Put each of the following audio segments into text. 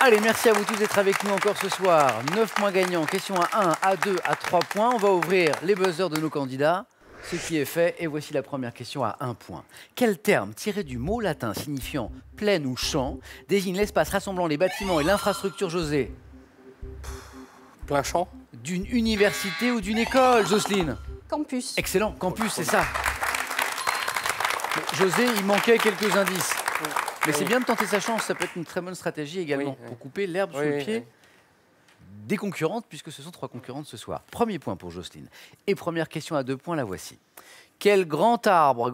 Allez, merci à vous tous d'être avec nous encore ce soir. 9 points gagnants, question à 1, à 2, à 3 points. On va ouvrir les buzzers de nos candidats. Ce qui est fait, et voici la première question à 1 point. Quel terme, tiré du mot latin signifiant plaine ou champ, désigne l'espace rassemblant les bâtiments et l'infrastructure, José? Plein champ. D'une université ou d'une école, Jocelyne? Campus. Excellent, campus, c'est ça. José, il manquait quelques indices. Mais c'est bien de tenter sa chance, ça peut être une très bonne stratégie également pour couper l'herbe sous le pied des concurrentes, puisque ce sont 3 concurrentes ce soir. Premier point pour Jocelyne. Et première question à 2 points, la voici. Quel grand arbre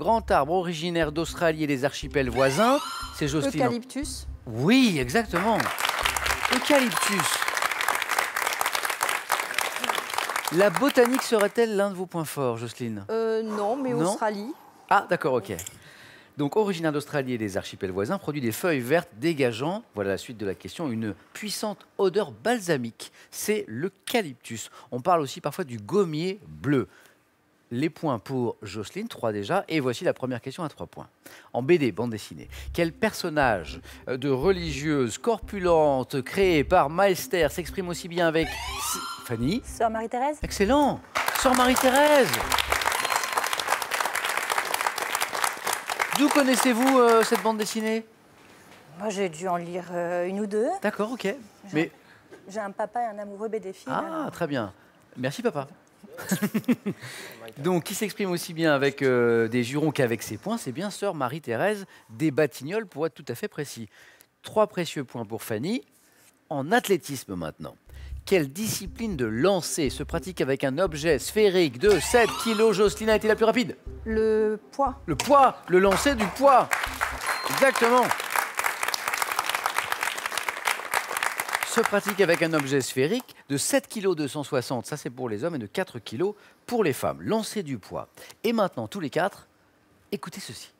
originaire d'Australie et des archipels voisins? C'est Jocelyne. Eucalyptus. Oui, exactement. Eucalyptus. La botanique serait-elle l'un de vos points forts, Jocelyne? Non, mais Non. Australie. Ah, d'accord, ok. Donc, originaire d'Australie et des archipels voisins, produit des feuilles vertes dégageant, voilà la suite de la question, une puissante odeur balsamique. C'est l'eucalyptus. On parle aussi parfois du gommier bleu. Les points pour Jocelyne, 3 déjà. Et voici la première question à 3 points. En BD, bande dessinée, quel personnage de religieuse corpulente créé par Maester s'exprime aussi bien avec Fanny? Sœur Marie-Thérèse. Excellent. Sœur Marie-Thérèse. D'où connaissez-vous cette bande dessinée? Moi, j'ai dû en lire une ou deux. D'accord, ok. Mais... J'ai un papa et un amoureux BD-film. Ah, très bien. Merci, papa. Donc, qui s'exprime aussi bien avec des jurons qu'avec ses points, c'est bien sœur Marie-Thérèse des Batignolles, pour être tout à fait précis. 3 précieux points pour Fanny. En athlétisme maintenant. Quelle discipline de lancer se pratique avec un objet sphérique de 7 kg? Jocelyne a été la plus rapide. Le poids. Le poids, le lancer du poids. Exactement. Se pratique avec un objet sphérique de 7 kg 260, ça c'est pour les hommes, et de 4 kg pour les femmes. Lancer du poids. Et maintenant, tous les 4, écoutez ceci.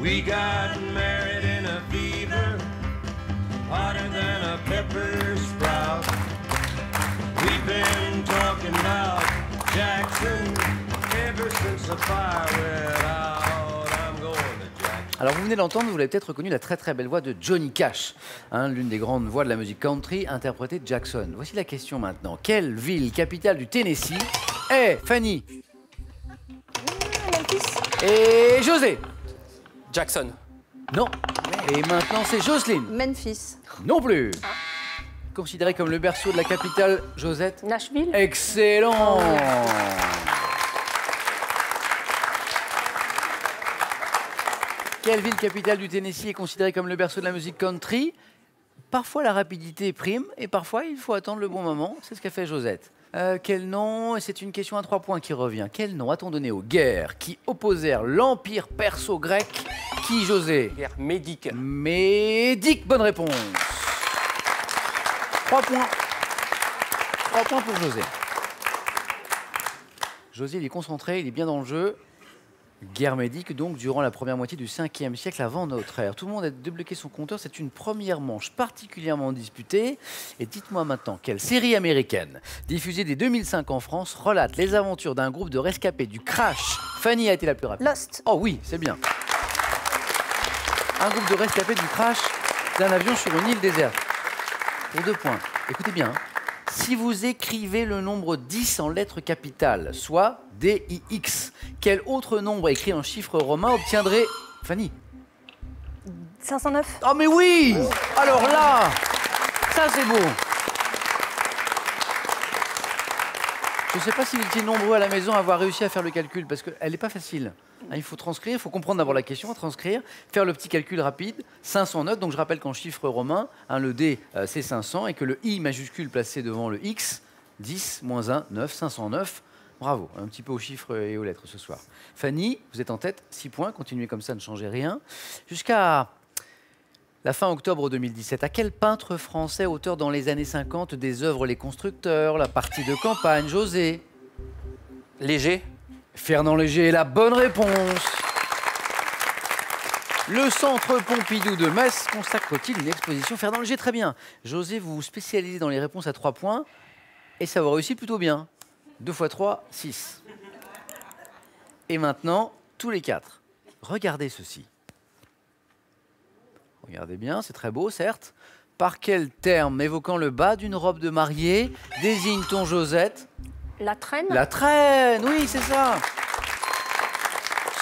We got married in a fever, hotter than a pepper sprout. We've been talking about Jackson ever since the fire went out. I'm going to Jackson. Alors vous venez d'entendre, vous l'avez peut-être reconnu, la très très belle voix de Johnny Cash, l'une des grandes voix de la musique country, interprétée de Jackson. Voici la question maintenant. Quelle ville capitale du Tennessee est Fanny? Memphis. Et José? Jackson. Non. Et maintenant c'est Jocelyne? Memphis. Non plus. Considéré comme le berceau de la capitale, Josette? Nashville. Excellent. Quelle ville capitale du Tennessee est considérée comme le berceau de la musique country? Parfois la rapidité prime et parfois il faut attendre le bon moment. C'est ce qu'a fait Josette. Quel nom? Et c'est une question à 3 points qui revient. Quel nom a-t-on donné aux guerres qui opposèrent l'empire perso-grec? Qui, José? Guerre médique. Médique, bonne réponse. 3 points. 3 points pour José. José, il est concentré, il est bien dans le jeu. Guerre médique, donc, durant la première moitié du 5e siècle avant notre ère. Tout le monde a débloqué son compteur. C'est une première manche particulièrement disputée. Et dites-moi maintenant, quelle série américaine, diffusée dès 2005 en France, relate les aventures d'un groupe de rescapés du crash? Fanny a été la plus rapide. Lost. Oh oui, c'est bien. Un groupe de rescapés du crash d'un avion sur une île déserte. Pour 2 points. Écoutez bien. Si vous écrivez le nombre 10 en lettres capitales, soit DIX, quel autre nombre écrit en chiffres romains obtiendrait Fanny? 509. Oh mais oui! Alors là, ça c'est beau. Je ne sais pas si vous étiez nombreux à la maison à avoir réussi à faire le calcul, parce qu'elle n'est pas facile. Il faut transcrire, il faut comprendre d'abord la question, transcrire, faire le petit calcul rapide. 509, donc je rappelle qu'en chiffres romains, le D c'est 500, et que le I majuscule placé devant le X, 10, moins 1, 9, 509. Bravo, un petit peu aux chiffres et aux lettres ce soir. Fanny, vous êtes en tête, 6 points, continuez comme ça, ne changez rien. Jusqu'à la fin octobre 2017, à quel peintre français, auteur dans les années 50 des œuvres Les Constructeurs, La Partie de campagne, José? Léger. Fernand Léger est la bonne réponse. Le Centre Pompidou de Metz consacre-t-il une exposition? Fernand Léger, très bien. José, vous vous spécialisez dans les réponses à 3 points et ça vous réussit plutôt bien. 2 x 3, 6. Et maintenant, tous les 4. Regardez ceci. Regardez bien, c'est très beau, certes. Par quel terme évoquant le bas d'une robe de mariée désigne-t-on Josette? La traîne. La traîne, oui, c'est ça.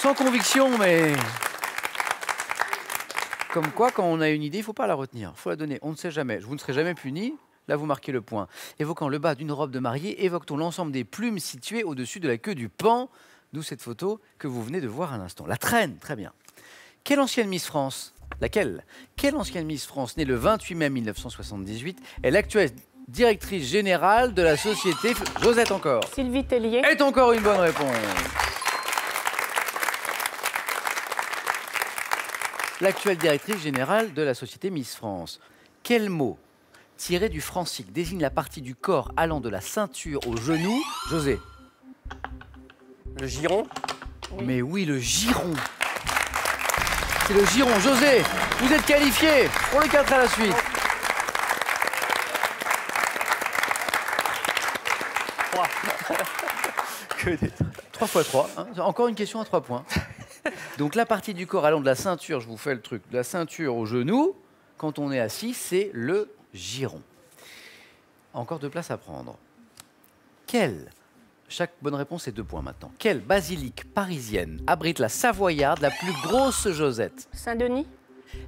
Sans conviction, mais... Comme quoi, quand on a une idée, il ne faut pas la retenir. Il faut la donner. On ne sait jamais. Vous ne serez jamais puni. Là, vous marquez le point. Évoquant le bas d'une robe de mariée, évoque-t-on l'ensemble des plumes situées au-dessus de la queue du paon? D'où cette photo que vous venez de voir à l'instant. La traîne, très bien. Quelle ancienne Miss France? Laquelle? Quelle ancienne Miss France, née le 28 mai 1978, est l'actuelle directrice générale de la société... Josette encore. Sylvie Tellier. Est encore une bonne réponse. L'actuelle directrice générale de la société Miss France. Quel mot, tiré du francique, désigne la partie du corps allant de la ceinture au genou? José. Le giron. Oui. Mais oui, le giron. C'est le giron. José, vous êtes qualifié pour le 4 à la suite. 3 fois 3. Hein. Encore une question à 3 points. Donc la partie du corps allant de la ceinture, je vous fais le truc, de la ceinture au genou, quand on est assis, c'est le giron. Encore 2 places à prendre. Chaque bonne réponse est 2 points maintenant. Quelle basilique parisienne abrite la Savoyarde, la plus grosse Josette? Saint-Denis.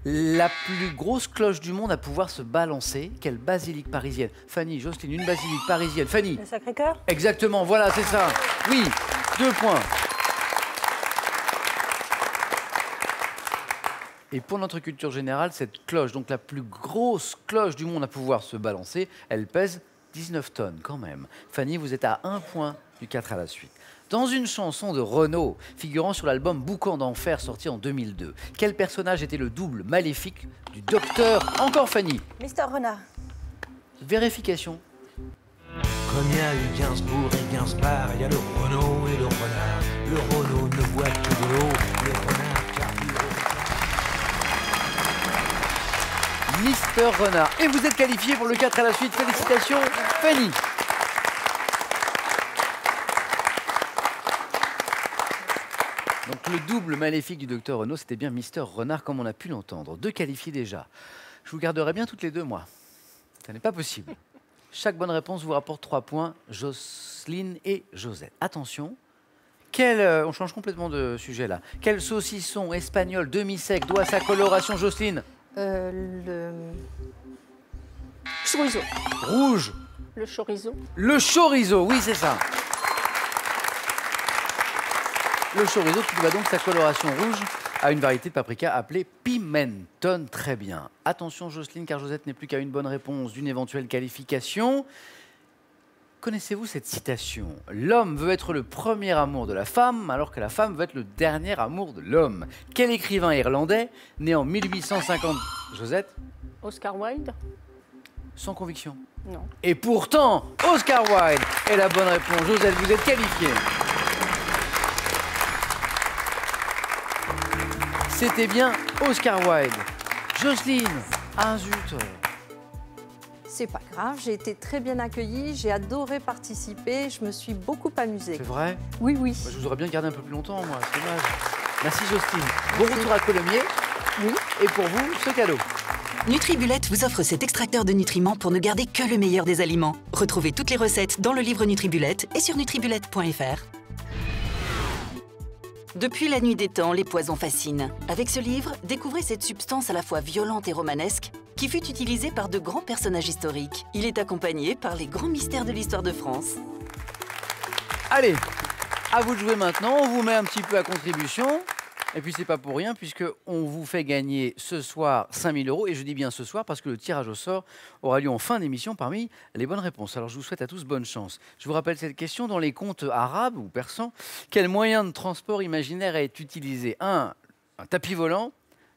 La plus grosse cloche du monde à pouvoir se balancer. Quelle basilique parisienne? Fanny, Jocelyne, une basilique parisienne. Fanny. Le Sacré-Cœur. Exactement, voilà, c'est ça. Oui, 2 points. Et pour notre culture générale, cette cloche, donc la plus grosse cloche du monde à pouvoir se balancer, elle pèse 19 tonnes quand même. Fanny, vous êtes à 1 point du 4 à la suite. Dans une chanson de Renaud, figurant sur l'album Boucan d'Enfer, sorti en 2002, quel personnage était le double maléfique du docteur? Encore Fanny. Mister Renard. Vérification. Comme il y a eu Gainsbourg et Gainsbar, il y a le Renault et le renard. Le Renault ne voit que de l'eau, le renard carbure. Mister Renard. Et vous êtes qualifié pour le 4 à la suite. Félicitations, Fanny. Donc le double maléfique du docteur Renaud, c'était bien Mister Renard, comme on a pu l'entendre. 2 qualifiés déjà. Je vous garderai bien toutes les 2, moi. Ça n'est pas possible. Chaque bonne réponse vous rapporte 3 points, Jocelyne et Josette. Attention, on change complètement de sujet là. Quel saucisson espagnol demi-sec doit sa coloration, Jocelyne? Le chorizo. Rouge. Le chorizo. Le chorizo, oui, c'est ça. Le chorizo qui doit donc sa coloration rouge à une variété de paprika appelée pimenton. Très bien. Attention, Jocelyne, car Josette n'est plus qu'à une bonne réponse d'une éventuelle qualification. Connaissez-vous cette citation? L'homme veut être le premier amour de la femme, alors que la femme veut être le dernier amour de l'homme. Quel écrivain irlandais, né en 1850... Josette? Oscar Wilde. Sans conviction. Non. Et pourtant, Oscar Wilde est la bonne réponse. Josette, vous êtes qualifiée. C'était bien Oscar Wilde. Jocelyne, ah zut. C'est pas grave, j'ai été très bien accueillie, j'ai adoré participer, je me suis beaucoup amusée. C'est vrai? Oui, oui. Moi, je vous aurais bien gardé un peu plus longtemps, moi. C'est dommage. Merci, Jocelyne. Bon retour à Colomiers. Oui. Et pour vous, ce cadeau. NutriBullet vous offre cet extracteur de nutriments pour ne garder que le meilleur des aliments. Retrouvez toutes les recettes dans le livre NutriBullet et sur nutribullet.fr. Depuis la nuit des temps, les poisons fascinent. Avec ce livre, découvrez cette substance à la fois violente et romanesque qui fut utilisée par de grands personnages historiques. Il est accompagné par les grands mystères de l'histoire de France. Allez, à vous de jouer maintenant. On vous met un petit peu à contribution. Et puis, c'est pas pour rien, puisqu'on vous fait gagner ce soir 5 000 €. Et je dis bien ce soir parce que le tirage au sort aura lieu en fin d'émission parmi les bonnes réponses. Alors, je vous souhaite à tous bonne chance. Je vous rappelle cette question dans les contes arabes ou persans. Quel moyen de transport imaginaire est utilisé? 1, un tapis volant.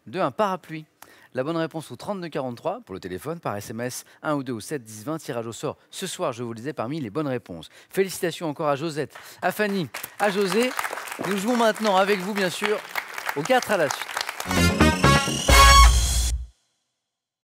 2, un parapluie. La bonne réponse au 3243 pour le téléphone, par SMS 1 ou 2 ou 7 10 20. Tirage au sort ce soir, je vous le disais, parmi les bonnes réponses. Félicitations encore à Josette, à Fanny, à José. Nous jouons maintenant avec vous, bien sûr, au 4 à la suite.